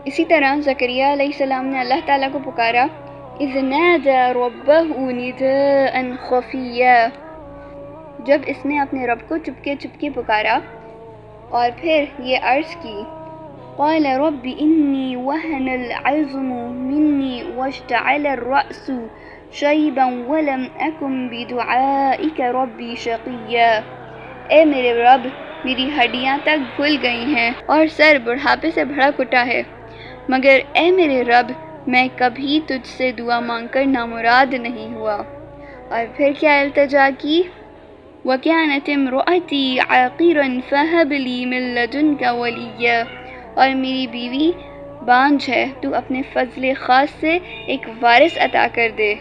اسی طرح زکریا علیہ السلام نے اللہ تعالیٰ کو پکارا، اذ نادى ربه نداء خفیا، جب اس نے اپنے رب کو چپکے چپکے پکارا اور پھر یہ عرض کی، قال رب انی وهن العظم منی واشتعل الرأس شیبا ولم اکن بدعائک ربی شقیا، اے میرے رب میری ہڈیاں تک گھل گئی ہیں اور سر بڑھاپے سے بھڑک اٹھا ہے، مگر اے میرے رب میں کبھی تجھ سے دعا مانگ کر نامراد نہیں ہوا۔ اور پھر کیا التجا کی، وَكَانَتِ امْرُأَتِي عَاقِرًا فَهَبْ لِي مِن لَّدُنكَ وَلِيًّا، اور میری بیوی بانجھ ہے، تو اپنے فضل خاص سے ایک وارث عطا کر دے۔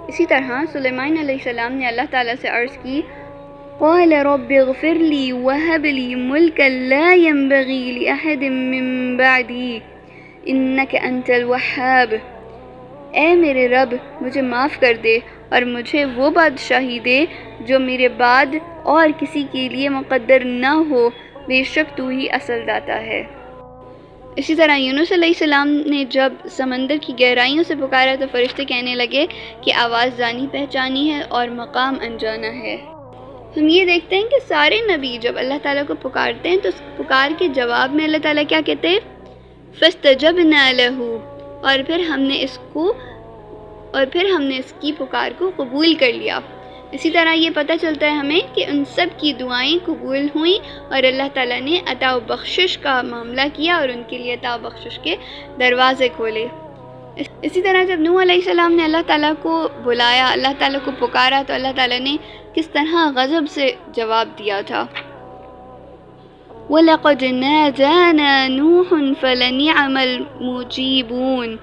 اسی طرح سلیمان علیہ السلام نے اللہ تعالیٰ سے عرض کی، قال رب اغفر لي وهب لي ملكا لا ينبغي لأحد من بعدي انك انت الوهاب، اے میرے رب مجھے معاف کر دے اور مجھے وہ بادشاہی دے جو میرے بعد اور کسی کے لیے مقدر نہ ہو، بے شک تو ہی اصل داتا ہے۔ اسی طرح یونس علیہ السلام نے جب سمندر کی گہرائیوں سے پکارا تو فرشتے کہنے لگے کہ آواز جانی پہچانی ہے اور مقام انجانا ہے۔ ہم یہ دیکھتے ہیں کہ سارے نبی جب اللہ تعالیٰ کو پکارتے ہیں تو اس پکار کے جواب میں اللہ تعالیٰ کیا کہتے ہیں، فَاسْتَجَبْنَا لَهُ، اور پھر ہم نے اس کی پکار کو قبول کر لیا۔ اسی طرح یہ پتہ چلتا ہے ہمیں کہ ان سب کی دعائیں قبول ہوئیں اور اللہ تعالیٰ نے عطا و بخشش کا معاملہ کیا اور ان کے لیے عطا و بخشش کے دروازے کھولے۔ اسی طرح جب نوح علیہ السلام نے اللہ تعالیٰ کو بلایا، اللہ تعالیٰ کو پکارا، تو اللہ تعالیٰ نے کس طرح غضب سے جواب دیا تھا، وَلَقَدْ نَادَانَا نُوحٌ فَلَنِعْمَ الْمُجِيبُونَ،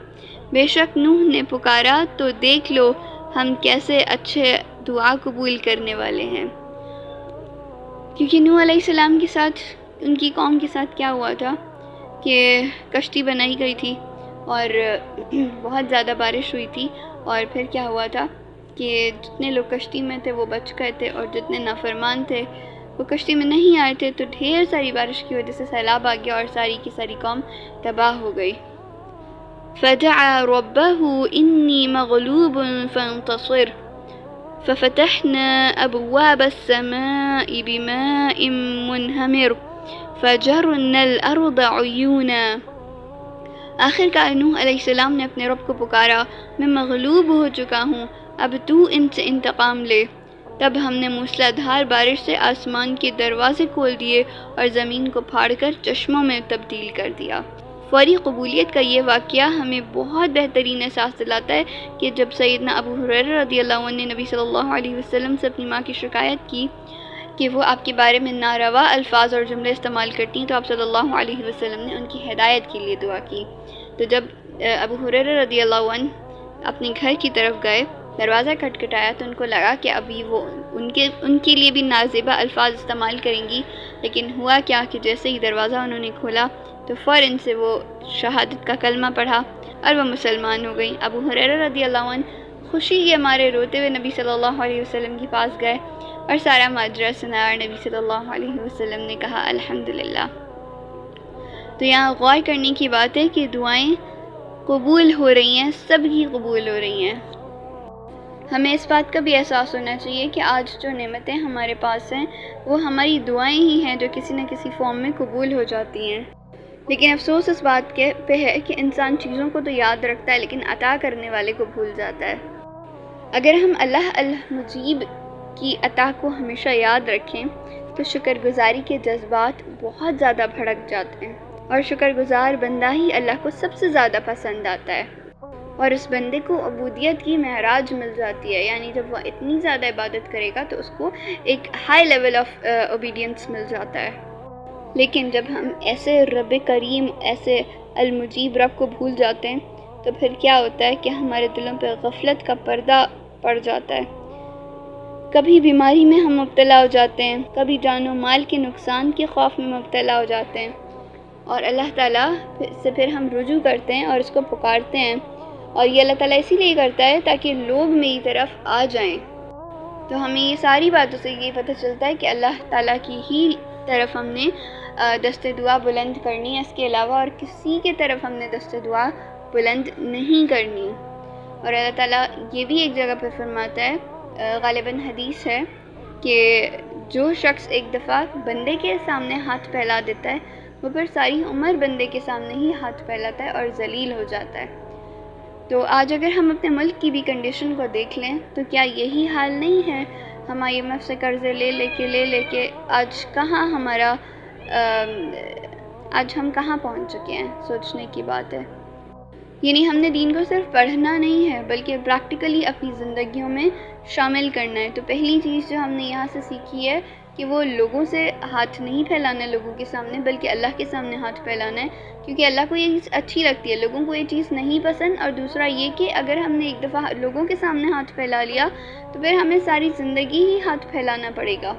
بے شک نوح نے پکارا تو دیکھ لو ہم کیسے اچھے دعا قبول کرنے والے ہیں۔ کیونکہ نوح علیہ السلام کے ساتھ، ان کی قوم کے ساتھ کیا ہوا تھا کہ کشتی بنائی گئی تھی اور بہت زیادہ بارش ہوئی تھی، اور پھر کیا ہوا تھا کہ جتنے لوگ کشتی میں تھے وہ بچ گئے تھے اور جتنے نافرمان تھے وہ کشتی میں نہیں آئے تھے، تو ڈھیر ساری بارش کی وجہ سے سیلاب آ گیا اور ساری کی ساری قوم تباہ ہو گئی۔ فَدَعَا رَبَّهُ إِنِّي مَغْلُوبٌ فَانتَصِرْ فَفَتَحْنَا أَبْوَابَ السَّمَاءِ بِمَاءٍ مُنْهَمِرٍ فَجَرْنَا الْأَرْضَ عُيُونًا، آخر کار نوح علیہ السلام نے اپنے رب کو پکارا، میں مغلوب ہو چکا ہوں، اب تو ان سے انتقام لے۔ تب ہم نے موسلا دھار بارش سے آسمان کے دروازے کھول دیے اور زمین کو پھاڑ کر چشموں میں تبدیل کر دیا۔ فوری قبولیت کا یہ واقعہ ہمیں بہت بہترین احساس دلاتا ہے کہ جب سیدنا ابو ہریرہ رضی اللہ عنہ نے نبی صلی اللہ علیہ وسلم سے اپنی ماں کی شکایت کی کہ وہ آپ کے بارے میں ناروا الفاظ اور جملے استعمال کرتی ہیں، تو آپ صلی اللہ علیہ وسلم نے ان کی ہدایت کے لیے دعا کی۔ تو جب ابو ہریرہ رضی اللہ عنہ اپنے گھر کی طرف گئے، دروازہ کھٹکھٹایا تو ان کو لگا کہ ابھی وہ ان کے لیے بھی نازیبا الفاظ استعمال کریں گی، لیکن ہوا کیا کہ جیسے ہی دروازہ انہوں نے کھولا تو فوراً سے وہ شہادت کا کلمہ پڑھا اور وہ مسلمان ہو گئیں۔ ابو ہریرہ رضی اللہ عنہ خوشی کے مارے روتے ہوئے نبی صلی اللہ علیہ وسلم کے پاس گئے اور سارا ماجرا سنا، اور نبی صلی اللہ علیہ وسلم نے کہا الحمدللہ۔ تو یہاں غور کرنے کی بات ہے کہ دعائیں قبول ہو رہی ہیں، سب کی قبول ہو رہی ہیں۔ ہمیں اس بات کا بھی احساس ہونا چاہیے کہ آج جو نعمتیں ہمارے پاس ہیں وہ ہماری دعائیں ہی ہیں جو کسی نہ کسی فارم میں قبول ہو جاتی ہیں، لیکن افسوس اس بات پہ ہے کہ انسان چیزوں کو تو یاد رکھتا ہے لیکن عطا کرنے والے کو بھول جاتا ہے۔ اگر ہم اللہ المجیب کی عطا کو ہمیشہ یاد رکھیں تو شکر گزاری کے جذبات بہت زیادہ بھڑک جاتے ہیں، اور شکر گزار بندہ ہی اللہ کو سب سے زیادہ پسند آتا ہے، اور اس بندے کو عبودیت کی معراج مل جاتی ہے، یعنی جب وہ اتنی زیادہ عبادت کرے گا تو اس کو ایک ہائی لیول آف اوبیڈینس مل جاتا ہے۔ لیکن جب ہم ایسے رب کریم، ایسے المجیب رب کو بھول جاتے ہیں تو پھر کیا ہوتا ہے کہ ہمارے دلوں پہ غفلت کا پردہ پڑ جاتا ہے، کبھی بیماری میں ہم مبتلا ہو جاتے ہیں، کبھی جان و مال کے نقصان کے خوف میں مبتلا ہو جاتے ہیں، اور اللہ تعالیٰ سے پھر ہم رجوع کرتے ہیں اور اس کو پکارتے ہیں، اور یہ اللہ تعالیٰ اسی لیے کرتا ہے تاکہ لوگ میری طرف آ جائیں۔ تو ہمیں یہ ساری باتوں سے یہ پتہ چلتا ہے کہ اللہ تعالیٰ کی ہی طرف ہم نے دست دعا بلند کرنی ہے، اس کے علاوہ اور کسی کی طرف ہم نے دست دعا بلند نہیں کرنی۔ اور اللہ تعالیٰ یہ بھی ایک جگہ پر فرماتا ہے، غالباً حدیث ہے، کہ جو شخص ایک دفعہ بندے کے سامنے ہاتھ پھیلا دیتا ہے وہ پھر ساری عمر بندے کے سامنے ہی ہاتھ پھیلاتا ہے اور ذلیل ہو جاتا ہے۔ تو آج اگر ہم اپنے ملک کی بھی کنڈیشن کو دیکھ لیں تو کیا یہی حال نہیں ہے؟ ہم IMF سے قرضے لے کے آج کہاں آج ہم کہاں پہنچ چکے ہیں، سوچنے کی بات ہے۔ یعنی ہم نے دین کو صرف پڑھنا نہیں ہے بلکہ پریکٹیکلی اپنی زندگیوں میں شامل کرنا ہے۔ تو پہلی چیز جو ہم نے یہاں سے سیکھی ہے کہ وہ لوگوں سے ہاتھ نہیں پھیلانا لوگوں کے سامنے، بلکہ اللہ کے سامنے ہاتھ پھیلانا ہے، کیونکہ اللہ کو یہ چیز اچھی لگتی ہے، لوگوں کو یہ چیز نہیں پسند۔ اور دوسرا یہ کہ اگر ہم نے ایک دفعہ لوگوں کے سامنے ہاتھ پھیلا لیا تو پھر ہمیں ساری زندگی ہی ہاتھ پھیلانا پڑے گا،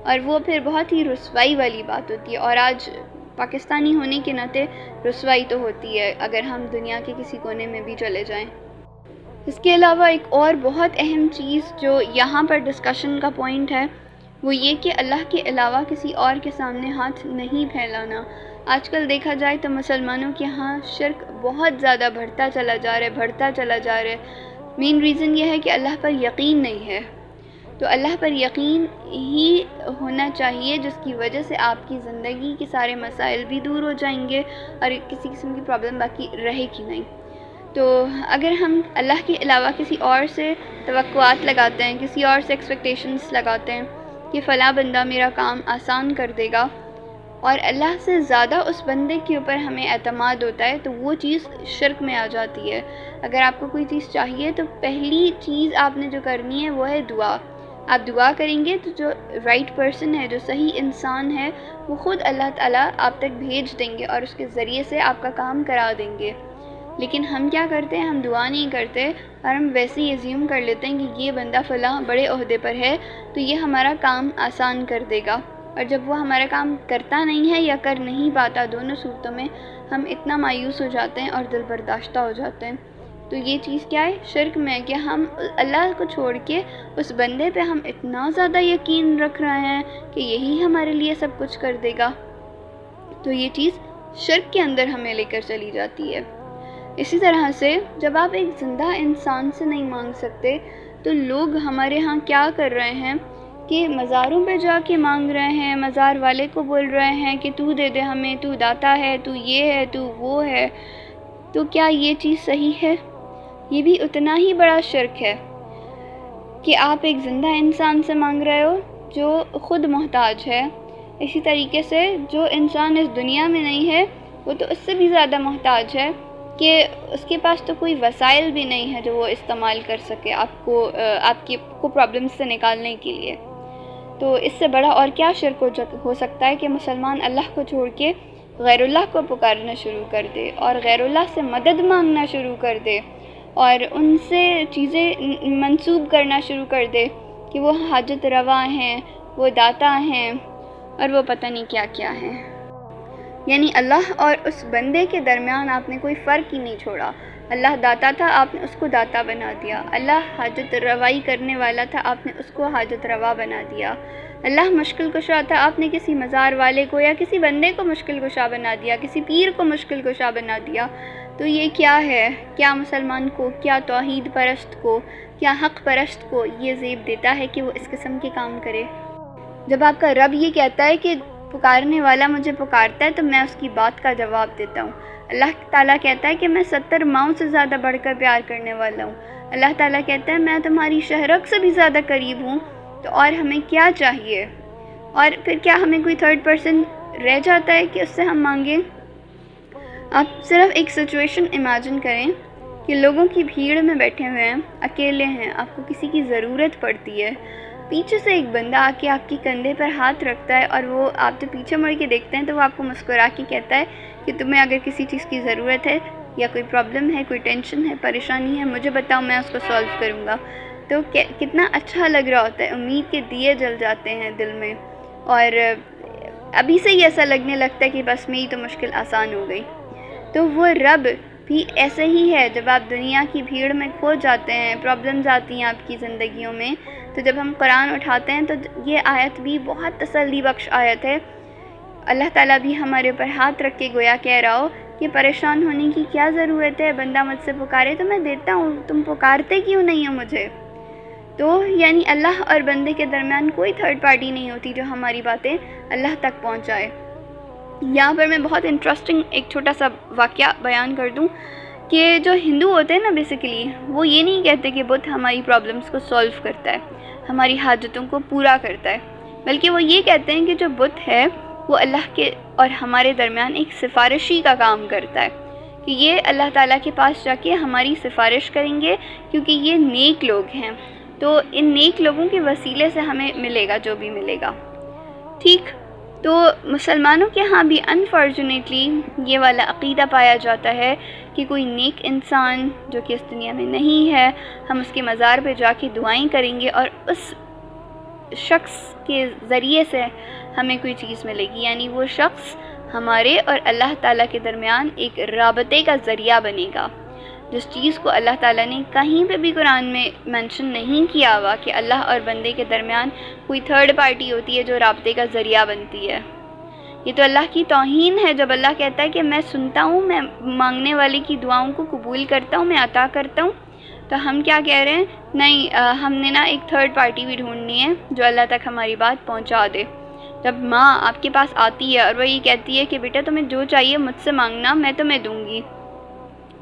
اور وہ پھر بہت ہی رسوائی والی بات ہوتی ہے۔ اور آج پاکستانی ہونے کے ناطے رسوائی تو ہوتی ہے اگر ہم دنیا کے کسی کونے میں بھی چلے جائیں۔ اس کے علاوہ ایک اور بہت اہم چیز جو یہاں پر ڈسکشن کا پوائنٹ ہے وہ یہ کہ اللہ کے علاوہ کسی اور کے سامنے ہاتھ نہیں پھیلانا۔ آج کل دیکھا جائے تو مسلمانوں کے ہاں شرک بہت زیادہ بڑھتا چلا جا رہا ہے۔ مین ریزن یہ ہے کہ اللہ پر یقین نہیں ہے۔ تو اللہ پر یقین ہی ہونا چاہیے، جس کی وجہ سے آپ کی زندگی کے سارے مسائل بھی دور ہو جائیں گے اور کسی قسم کی پرابلم باقی رہے گی نہیں۔ تو اگر ہم اللہ کے علاوہ کسی اور سے توقعات لگاتے ہیں، کسی اور سے ایکسپیکٹیشنز لگاتے ہیں کہ فلاں بندہ میرا کام آسان کر دے گا، اور اللہ سے زیادہ اس بندے کے اوپر ہمیں اعتماد ہوتا ہے، تو وہ چیز شرک میں آ جاتی ہے۔ اگر آپ کو کوئی چیز چاہیے تو پہلی چیز آپ نے جو کرنی ہے وہ ہے دعا۔ آپ دعا کریں گے تو جو رائٹ پرسن ہے، جو صحیح انسان ہے، وہ خود اللہ تعالیٰ آپ تک بھیج دیں گے اور اس کے ذریعے سے آپ کا کام کرا دیں گے۔ لیکن ہم کیا کرتے ہیں؟ ہم دعا نہیں کرتے اور ہم ویسے ہی ایزیوم کر لیتے ہیں کہ یہ بندہ فلاں بڑے عہدے پر ہے تو یہ ہمارا کام آسان کر دے گا، اور جب وہ ہمارا کام کرتا نہیں ہے یا کر نہیں پاتا، دونوں صورتوں میں ہم اتنا مایوس ہو جاتے ہیں اور دل برداشتہ ہو جاتے ہیں۔ تو یہ چیز کیا ہے؟ شرک میں، کہ ہم اللہ کو چھوڑ کے اس بندے پہ ہم اتنا زیادہ یقین رکھ رہے ہیں کہ یہی ہمارے لیے سب کچھ کر دے گا، تو یہ چیز شرک کے اندر ہمیں لے کر چلی جاتی ہے۔ اسی طرح سے جب آپ ایک زندہ انسان سے نہیں مانگ سکتے تو لوگ ہمارے ہاں کیا کر رہے ہیں کہ مزاروں پہ جا کے مانگ رہے ہیں، مزار والے کو بول رہے ہیں کہ تو دے دے ہمیں، تو داتا ہے، تو یہ ہے، تو وہ ہے۔ تو کیا یہ چیز صحیح ہے؟ یہ بھی اتنا ہی بڑا شرک ہے کہ آپ ایک زندہ انسان سے مانگ رہے ہو جو خود محتاج ہے۔ اسی طریقے سے جو انسان اس دنیا میں نہیں ہے وہ تو اس سے بھی زیادہ محتاج ہے کہ اس کے پاس تو کوئی وسائل بھی نہیں ہے جو وہ استعمال کر سکے آپ کو پرابلمس سے نکالنے کے لیے۔ تو اس سے بڑا اور کیا شرک ہو سکتا ہے کہ مسلمان اللہ کو چھوڑ کے غیر اللہ کو پکارنا شروع کر دے اور غیر اللہ سے مدد مانگنا شروع کر دے اور ان سے چیزیں منسوب کرنا شروع کر دے کہ وہ حاجت روا ہیں، وہ داتا ہیں، اور وہ پتہ نہیں کیا کیا ہیں۔ یعنی اللہ اور اس بندے کے درمیان آپ نے کوئی فرق ہی نہیں چھوڑا۔ اللہ داتا تھا، آپ نے اس کو داتا بنا دیا۔ اللہ حاجت روائی کرنے والا تھا، آپ نے اس کو حاجت روا بنا دیا۔ اللہ مشکل کشا تھا، آپ نے کسی مزار والے کو یا کسی بندے کو مشکل کشا بنا دیا، کسی پیر کو مشکل کشا بنا دیا۔ تو یہ کیا ہے؟ کیا مسلمان کو، کیا توحید پرست کو، کیا حق پرست کو یہ زیب دیتا ہے کہ وہ اس قسم کے کام کرے؟ جب آپ کا رب یہ کہتا ہے کہ پکارنے والا مجھے پکارتا ہے تو میں اس کی بات کا جواب دیتا ہوں۔ اللہ تعالیٰ کہتا ہے کہ میں 70 ماؤں سے زیادہ بڑھ کر پیار کرنے والا ہوں۔ اللہ تعالیٰ کہتا ہے میں تمہاری شہرک سے بھی زیادہ قریب ہوں، تو اور ہمیں کیا چاہیے؟ اور پھر کیا ہمیں کوئی تھرڈ پرسن رہ جاتا ہے کہ اس سے ہم مانگیں؟ آپ صرف ایک سچویشن امیجن کریں کہ لوگوں کی بھیڑ میں بیٹھے ہوئے ہیں، اکیلے ہیں، آپ کو کسی کی ضرورت پڑتی ہے، پیچھے سے ایک بندہ آ کے آپ کے کندھے پر ہاتھ رکھتا ہے اور وہ آپ جب پیچھے مڑ کے دیکھتے ہیں تو وہ آپ کو مسکرا کے کہتا ہے کہ تمہیں اگر کسی چیز کی ضرورت ہے یا کوئی پرابلم ہے، کوئی ٹینشن ہے، پریشانی ہے، مجھے بتاؤ، میں اس کو سالو کروں گا۔ تو کتنا اچھا لگ رہا ہوتا ہے، امید کے دیے جل جاتے ہیں دل میں، اور ابھی سے ہی ایسا لگنے لگتا ہے کہ بس میری تو مشکل آسان ہو گئی۔ تو وہ رب بھی ایسے ہی ہے، جب آپ دنیا کی بھیڑ میں کھو جاتے ہیں، پرابلمز آتی ہیں آپ کی زندگیوں میں، تو جب ہم قرآن اٹھاتے ہیں تو یہ آیت بھی بہت تسلی بخش آیت ہے اللہ تعالیٰ بھی ہمارے اوپر ہاتھ رکھ کے گویا کہہ رہا ہو کہ پریشان ہونے کی کیا ضرورت ہے، بندہ مجھ سے پکارے تو میں دیتا ہوں، تم پکارتے کیوں نہیں ہو مجھے؟ تو یعنی اللہ اور بندے کے درمیان کوئی تھرڈ پارٹی نہیں ہوتی جو ہماری باتیں اللہ تک پہنچائے۔ یہاں پر میں بہت انٹرسٹنگ ایک چھوٹا سا واقعہ بیان کر دوں کہ جو ہندو ہوتے ہیں نا بیسیکلی، وہ یہ نہیں کہتے کہ بت ہماری پرابلمس کو سولو کرتا ہے، ہماری حاجتوں کو پورا کرتا ہے، بلکہ وہ یہ کہتے ہیں کہ جو بت ہے وہ اللہ کے اور ہمارے درمیان ایک سفارشی کا کام کرتا ہے، کہ یہ اللہ تعالیٰ کے پاس جا کے ہماری سفارش کریں گے کیونکہ یہ نیک لوگ ہیں، تو ان نیک لوگوں کے وسیلے سے ہمیں ملے گا جو بھی ملے گا۔ ٹھیک، تو مسلمانوں کے ہاں بھی انفارچونیٹلی یہ والا عقیدہ پایا جاتا ہے کہ کوئی نیک انسان جو کہ اس دنیا میں نہیں ہے، ہم اس کے مزار پہ جا کے دعائیں کریں گے اور اس شخص کے ذریعے سے ہمیں کوئی چیز ملے گی، یعنی وہ شخص ہمارے اور اللہ تعالیٰ کے درمیان ایک رابطے کا ذریعہ بنے گا، جس چیز کو اللہ تعالیٰ نے کہیں پہ بھی قرآن میں مینشن نہیں کیا ہوا کہ اللہ اور بندے کے درمیان کوئی تھرڈ پارٹی ہوتی ہے جو رابطے کا ذریعہ بنتی ہے۔ یہ تو اللہ کی توہین ہے جب اللہ کہتا ہے کہ میں سنتا ہوں، میں مانگنے والے کی دعاؤں کو قبول کرتا ہوں، میں عطا کرتا ہوں، تو ہم کیا کہہ رہے ہیں؟ نہیں، ہم نے نا ایک تھرڈ پارٹی بھی ڈھونڈنی ہے جو اللہ تک ہماری بات پہنچا دے۔ جب ماں آپ کے پاس آتی ہے اور وہ یہ کہتی ہے کہ بیٹا تمہیں جو چاہیے مجھ سے مانگنا، میں تمہیں دوں گی،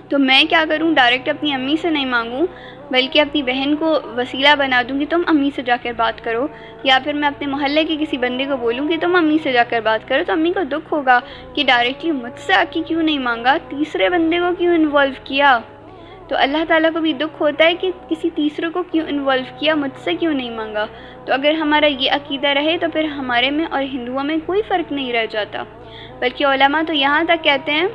تو میں کیا کروں؟ ڈائریکٹ اپنی امی سے نہیں مانگوں بلکہ اپنی بہن کو وسیلہ بنا دوں کہ تم امی سے جا کر بات کرو، یا پھر میں اپنے محلے کے کسی بندے کو بولوں کہ تم امی سے جا کر بات کرو، تو امی کو دکھ ہوگا کہ ڈائریکٹلی مجھ سے آ کے کیوں نہیں مانگا، تیسرے بندے کو کیوں انوالو کیا۔ تو اللہ تعالیٰ کو بھی دکھ ہوتا ہے کہ کسی تیسرے کو کیوں انوالو کیا، مجھ سے کیوں نہیں مانگا۔ تو اگر ہمارا یہ عقیدہ رہے تو پھر ہمارے میں اور ہندوؤں میں کوئی فرق نہیں رہ جاتا، بلکہ علماء تو یہاں تک کہتے ہیں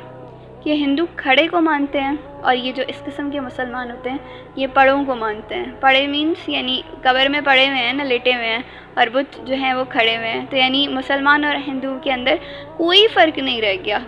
کہ ہندو کھڑے کو مانتے ہیں اور یہ جو اس قسم کے مسلمان ہوتے ہیں یہ پڑوں کو مانتے ہیں۔ پڑے مینس یعنی قبر میں پڑے ہوئے ہیں نا، لیٹے ہوئے ہیں، اور بت جو ہیں وہ کھڑے ہوئے ہیں، تو یعنی مسلمان اور ہندو کے اندر کوئی فرق نہیں رہ گیا۔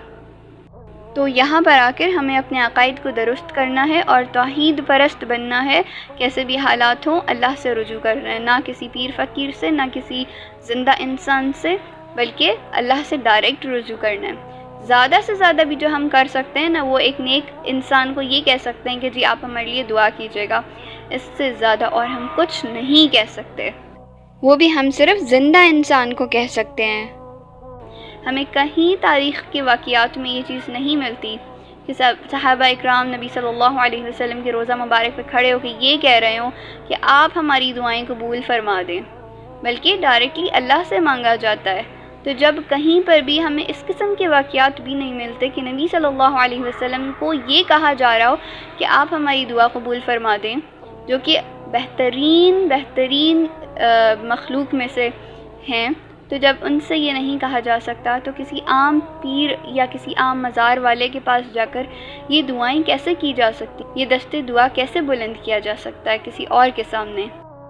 تو یہاں پر آ کر ہمیں اپنے عقائد کو درست کرنا ہے اور توحید پرست بننا ہے، کیسے بھی حالات ہوں اللہ سے رجوع کرنا ہے، نہ کسی پیر فقیر سے، نہ کسی زندہ انسان سے، بلکہ اللہ سے ڈائریکٹ رجوع کرنا ہے۔ زیادہ سے زیادہ بھی جو ہم کر سکتے ہیں نا، وہ ایک نیک انسان کو یہ کہہ سکتے ہیں کہ جی آپ ہمارے لیے دعا کیجیے گا، اس سے زیادہ اور ہم کچھ نہیں کہہ سکتے، وہ بھی ہم صرف زندہ انسان کو کہہ سکتے ہیں۔ ہمیں کہیں تاریخ کے واقعات میں یہ چیز نہیں ملتی کہ صحابہ اکرام نبی صلی اللہ علیہ وسلم کے روزہ مبارک پہ کھڑے ہو کے یہ کہہ رہے ہوں کہ آپ ہماری دعائیں قبول فرما دیں، بلکہ ڈائریکٹلی اللہ سے مانگا جاتا ہے۔ تو جب کہیں پر بھی ہمیں اس قسم کے واقعات بھی نہیں ملتے کہ نبی صلی اللہ علیہ وسلم کو یہ کہا جا رہا ہو کہ آپ ہماری دعا قبول فرما دیں، جو کہ بہترین مخلوق میں سے ہیں، تو جب ان سے یہ نہیں کہا جا سکتا تو کسی عام پیر یا کسی عام مزار والے کے پاس جا کر یہ دعائیں کیسے کی جا سکتی، یہ دستے دعا کیسے بلند کیا جا سکتا ہے کسی اور کے سامنے؟